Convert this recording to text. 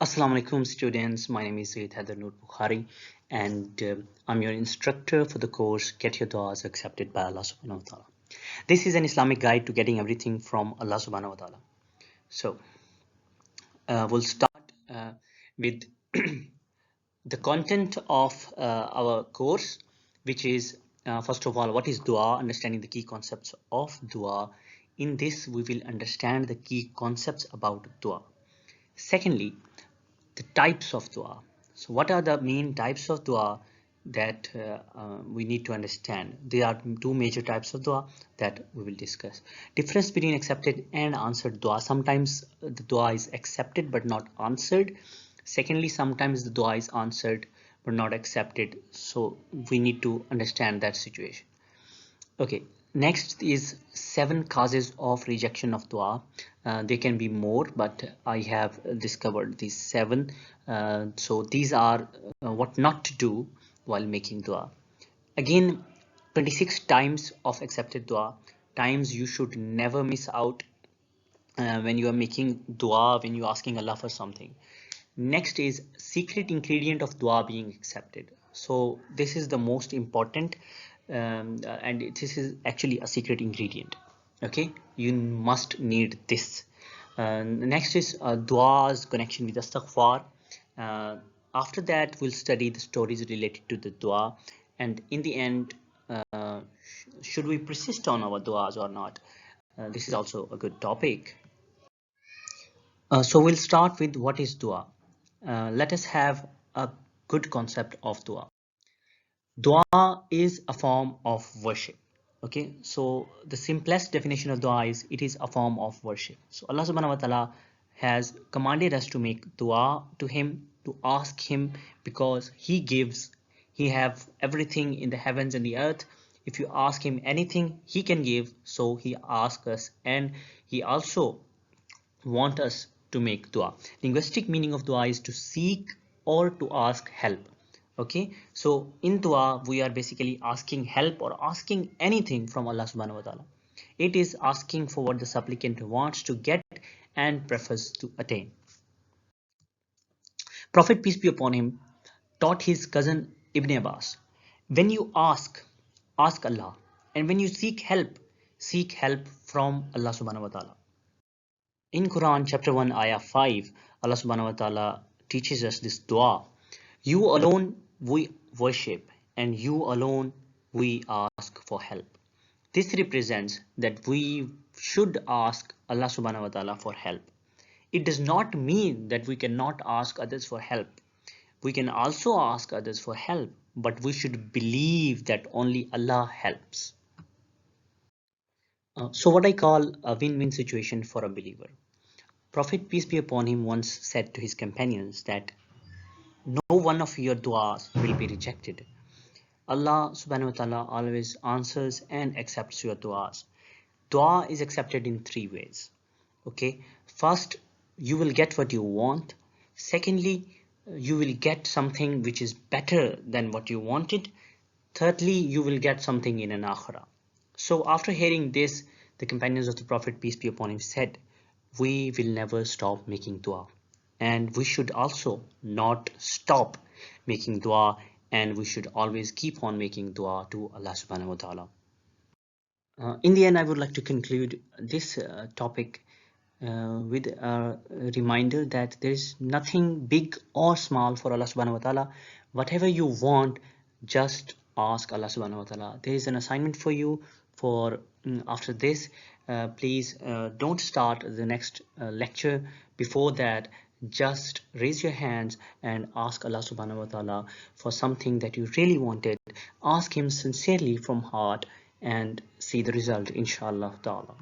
Assalamu alaikum students, my name is Zaid Haider Noor Bukhari and I'm your instructor for the course Get Your Du'as Accepted by Allah Subhanahu wa Ta'ala. This is an Islamic guide to getting everything from Allah Subhanahu wa Ta'ala. So we'll start with the content of our course, which is first of all, what is dua, understanding the key concepts of dua. In this we will understand the key concepts about dua. Secondly, the types of dua. So what are the main types of dua that we need to understand? There are two major types of dua that we will discuss. Difference between accepted and answered dua. Sometimes the dua is accepted but not answered. Secondly, sometimes the dua is answered but not accepted. So we need to understand that situation. Okay, next is 7 causes of rejection of dua. There can be more, but I have discovered these 7. So these are what not to do while making dua. Again, 26 times of accepted dua, times you should never miss out when you are making dua, when you're asking Allah for something. Next is secret ingredient of dua being accepted. So this is the most important and this is actually a secret ingredient. Okay, you must need this. Next is dua's connection with astaghfar. After that we'll study the stories related to the dua, and in the end should we persist on our duas or not. This is also a good topic. So we'll start with what is dua. Let us have a good concept of dua. Dua is a form of worship. Okay, so the simplest definition of dua is it is a form of worship. So Allah subhanahu wa ta'ala has commanded us to make dua to him, to ask him, because he gives. He have everything in the heavens and the earth. If you ask him anything, he can give. So he asks us, and he also want us to make dua. Linguistic meaning of dua is to seek or to ask help. Okay, so in dua we are basically asking help or asking anything from Allah subhanahu wa ta'ala. It is asking for what the supplicant wants to get and prefers to attain. Prophet, peace be upon him, taught his cousin Ibn Abbas, when you ask Allah, and when you seek help from Allah subhanahu wa ta'ala. In Quran chapter 1 ayah 5, Allah subhanahu wa ta'ala teaches us this dua. You alone we worship, and you alone we ask for help. This represents that we should ask Allah subhanahu wa ta'ala for help. It does not mean that we cannot ask others for help. We can also ask others for help, but we should believe that only Allah helps. So what I call a win-win situation for a believer. Prophet, peace be upon him, once said to his companions that no one of your du'as will be rejected. Allah subhanahu wa ta'ala always answers and accepts your du'as. Dua is accepted in 3 ways. Okay, first, you will get what you want. Secondly, you will get something which is better than what you wanted. Thirdly, you will get something in an akhirah. So after hearing this, the companions of the Prophet, peace be upon him, said, we will never stop making dua, and we should also not stop making dua, and we should always keep on making dua to Allah subhanahu wa ta'ala. In the end, I would like to conclude this topic with a reminder that there is nothing big or small for Allah subhanahu wa ta'ala. Whatever you want, just ask Allah subhanahu wa ta'ala. There is an assignment for you for after this. Please don't start the next lecture. Before that, just raise your hands and ask Allah subhanahu wa ta'ala for something that you really wanted. Ask him sincerely from heart and see the result, inshallah ta'ala.